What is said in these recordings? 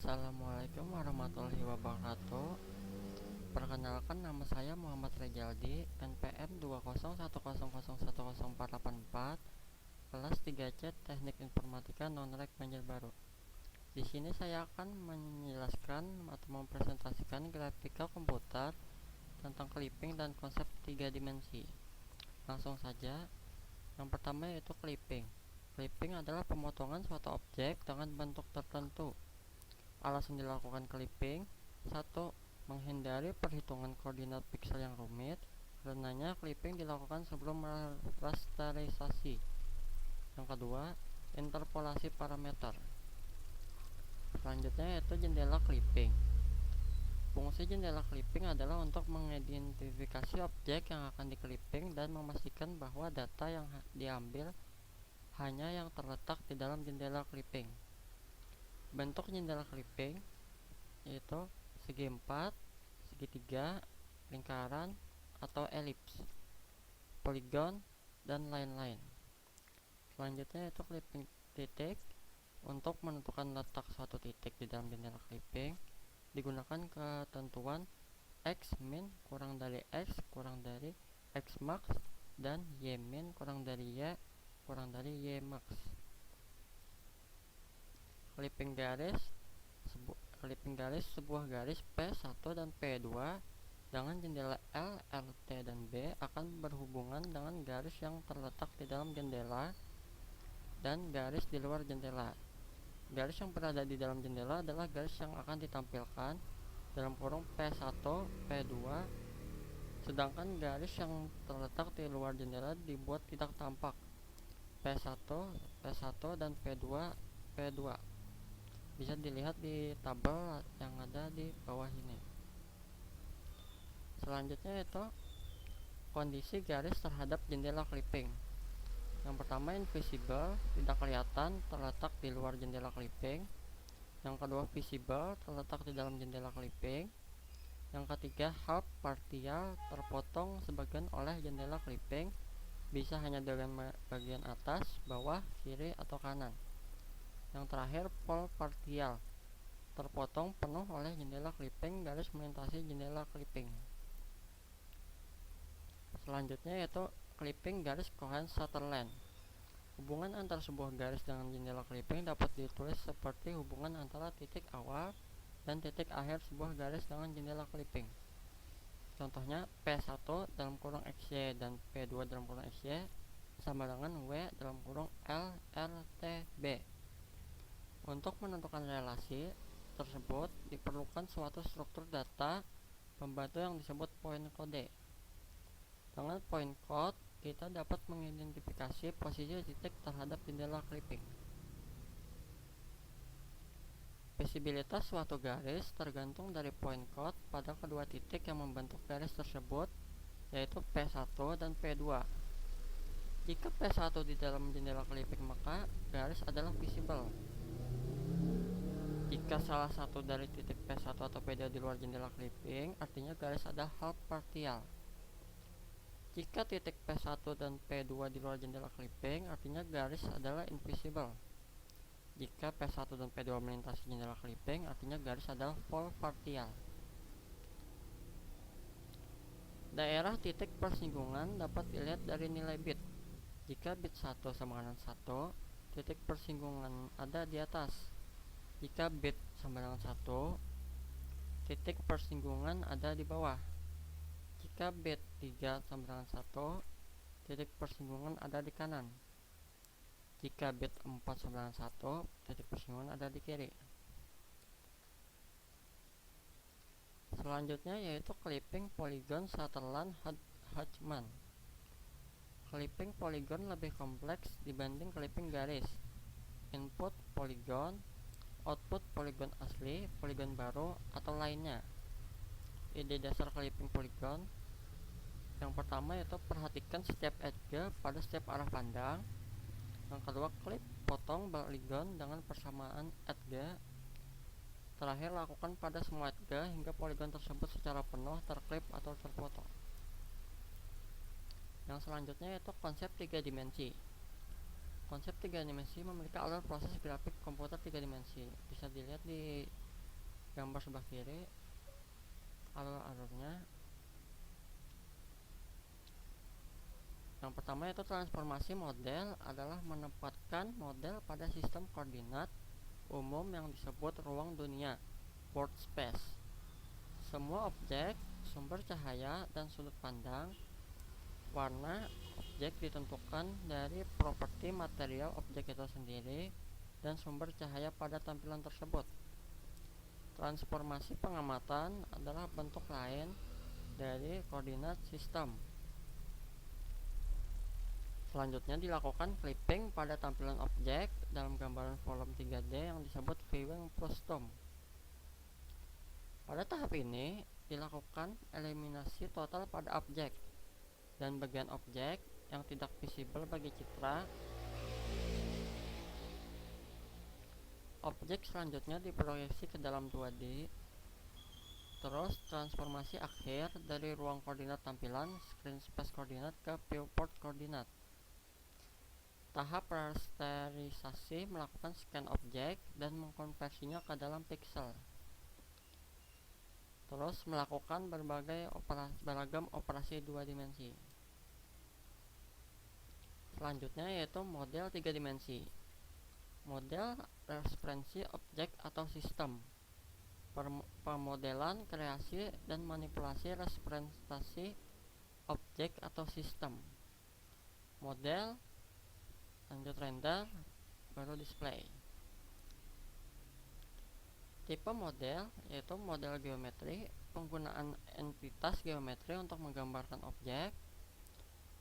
Assalamualaikum warahmatullahi wabarakatuh. Perkenalkan, nama saya Muhammad Rejaldi, NPM 20100100484, kelas 3C Teknik Informatika Nonrek Banjarbaru. Di sini saya akan menjelaskan atau mempresentasikan grafika komputer tentang clipping dan konsep 3 dimensi. Langsung saja. Yang pertama yaitu clipping. Clipping adalah pemotongan suatu objek dengan bentuk tertentu. Alasan dilakukan clipping: 1. Menghindari perhitungan koordinat piksel yang rumit. Karenanya clipping dilakukan sebelum rasterisasi. Yang kedua, interpolasi parameter. Selanjutnya yaitu jendela clipping. Fungsi jendela clipping adalah untuk mengidentifikasi objek yang akan di-clipping dan memastikan bahwa data yang diambil hanya yang terletak di dalam jendela clipping. Bentuk jendela clipping yaitu segi 4, segitiga, lingkaran, atau elips, poligon, dan lain-lain. Selanjutnya yaitu clipping titik. Untuk menentukan letak suatu titik di dalam jendela clipping digunakan ketentuan x min kurang dari x kurang dari x max dan y min kurang dari y kurang dari y max. Clipping garis sebuah garis P1 dan P2 dengan jendela L, LT, dan B akan berhubungan dengan garis yang terletak di dalam jendela dan garis di luar jendela. Garis yang berada di dalam jendela adalah garis yang akan ditampilkan dalam kurung P1, P2, sedangkan garis yang terletak di luar jendela dibuat tidak tampak, P1, P1, dan P2, P2. Bisa dilihat di tabel yang ada di bawah ini. Selanjutnya yaitu kondisi garis terhadap jendela clipping. Yang pertama, invisible, tidak kelihatan, terletak di luar jendela clipping. Yang kedua, visible, terletak di dalam jendela clipping. Yang ketiga, half partial, terpotong sebagian oleh jendela clipping, bisa hanya dengan bagian atas, bawah, kiri, atau kanan. Yang terakhir, full partial, terpotong penuh oleh jendela clipping, garis melintasi jendela clipping. Selanjutnya yaitu clipping garis Cohen Sutherland. Hubungan antara sebuah garis dengan jendela clipping dapat ditulis seperti hubungan antara titik awal dan titik akhir sebuah garis dengan jendela clipping. Contohnya, P1 dalam kurung XY dan P2 dalam kurung XY sama dengan W dalam kurung L, R, T, B. Untuk menentukan relasi tersebut diperlukan suatu struktur data pembantu yang disebut point code. Dengan point code, kita dapat mengidentifikasi posisi titik terhadap jendela clipping. Visibilitas suatu garis tergantung dari point code pada kedua titik yang membentuk garis tersebut, yaitu P1 dan P2. Jika P1 di dalam jendela clipping, maka garis adalah visible. Jika salah satu dari titik P1 atau P2 di luar jendela clipping, artinya garis adalah half partial. Jika titik P1 dan P2 di luar jendela clipping, artinya garis adalah invisible. Jika P1 dan P2 melintasi jendela clipping, artinya garis adalah full partial. Daerah titik persinggungan dapat dilihat dari nilai bit. Jika bit 1 sama dengan 1, titik persinggungan ada di atas. Jika bit sama dengan 1, titik persinggungan ada di bawah. Jika bit 3 sama dengan 1, titik persinggungan ada di kanan. Jika bit 4 sama dengan 1, titik persinggungan ada di kiri. Selanjutnya yaitu clipping polygon Sutherland-Hodgman. Clipping polygon lebih kompleks dibanding clipping garis. Input polygon, output polygon asli, polygon baru, atau lainnya. Ide dasar clipping polygon: yang pertama yaitu perhatikan setiap edge pada setiap arah pandang. Yang kedua, klip potong polygon dengan persamaan edge. Terakhir, lakukan pada semua edge hingga polygon tersebut secara penuh terklip atau terpotong. Yang selanjutnya yaitu konsep 3 dimensi. Konsep 3 dimensi memiliki alur proses grafik komputer 3 dimensi. Bisa dilihat di gambar sebelah kiri alur-alurnya. Yang pertama yaitu transformasi model adalah menempatkan model pada sistem koordinat umum yang disebut ruang dunia, world space. Semua objek, sumber cahaya, dan sudut pandang, warna objek ditentukan dari properti material objek itu sendiri dan sumber cahaya pada tampilan tersebut. Transformasi pengamatan adalah bentuk lain dari koordinat sistem. Selanjutnya dilakukan clipping pada tampilan objek dalam gambaran volume 3D yang disebut viewing custom. Pada tahap ini dilakukan eliminasi total pada objek dan bagian objek yang tidak visible bagi citra. Objek selanjutnya diproyeksi ke dalam 2D. Terus transformasi akhir dari ruang koordinat tampilan screen space koordinat ke viewport koordinat. Tahap rasterisasi melakukan scan objek dan mengkonversinya ke dalam pixel. Terus melakukan beragam operasi 2 dimensi. Selanjutnya yaitu model 3 dimensi. Model referensi objek atau sistem. Pemodelan, kreasi, dan manipulasi representasi objek atau sistem. Model, lanjut render, baru display. Tipe model yaitu model geometri, penggunaan entitas geometri untuk menggambarkan objek,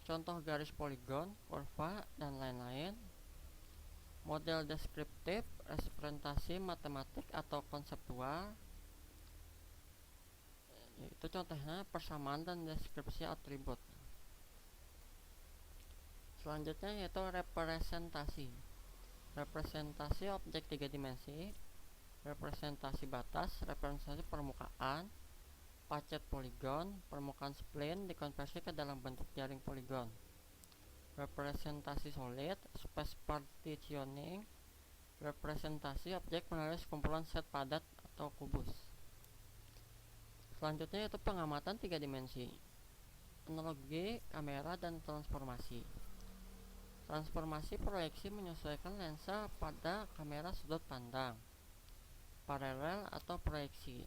contoh garis poligon, kurva, dan lain-lain. Model deskriptif, representasi matematik atau konseptual, yaitu contohnya persamaan dan deskripsi atribut. Selanjutnya yaitu representasi. Representasi objek 3 dimensi, representasi batas, representasi permukaan, pacet poligon, permukaan spline dikonversi ke dalam bentuk jaring poligon. Representasi solid, space partitioning, representasi objek menulis kumpulan set padat atau kubus. Selanjutnya yaitu pengamatan 3 dimensi, analogi, kamera, dan transformasi. Transformasi proyeksi menyesuaikan lensa pada kamera sudut pandang, paralel atau proyeksi.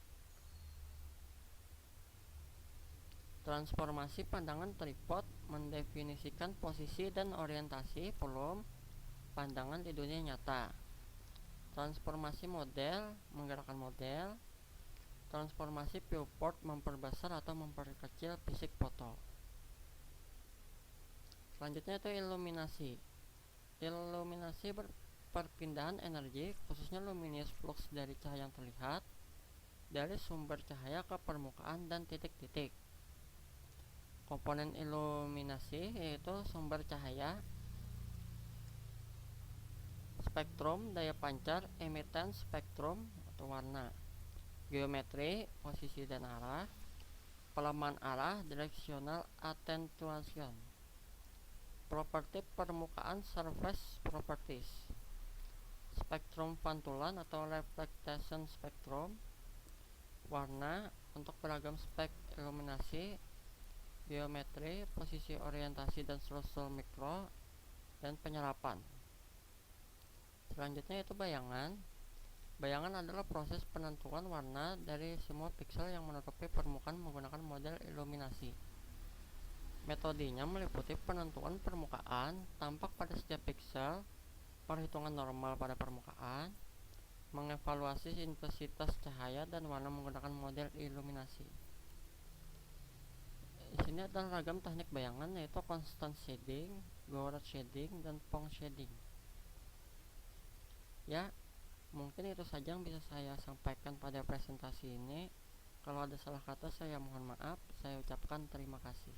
Transformasi pandangan tripod mendefinisikan posisi dan orientasi volume pandangan di dunia nyata. Transformasi model menggerakkan model. Transformasi viewport memperbesar atau memperkecil fisik foto. Selanjutnya itu iluminasi. Iluminasi perpindahan energi, khususnya luminous flux dari cahaya yang terlihat dari sumber cahaya ke permukaan dan titik-titik. Komponen iluminasi yaitu sumber cahaya, spektrum, daya pancar, emittance spektrum atau warna, geometri, posisi dan arah, pelemahan arah, directional attenuation, properti permukaan, surface properties, spektrum pantulan atau reflection spectrum, warna untuk beragam spek iluminasi, geometri, posisi orientasi dan struktur mikro, dan penyerapan. Selanjutnya itu bayangan. Bayangan adalah proses penentuan warna dari semua piksel yang menutupi permukaan menggunakan model iluminasi. Metodenya meliputi penentuan permukaan tampak pada setiap piksel, perhitungan normal pada permukaan, mengevaluasi intensitas cahaya dan warna menggunakan model iluminasi. Di sini ada ragam teknik bayangan yaitu constant shading, Gouraud shading, dan Phong shading. Ya, mungkin itu saja yang bisa saya sampaikan pada presentasi ini. Kalau ada salah kata saya mohon maaf. Saya ucapkan terima kasih.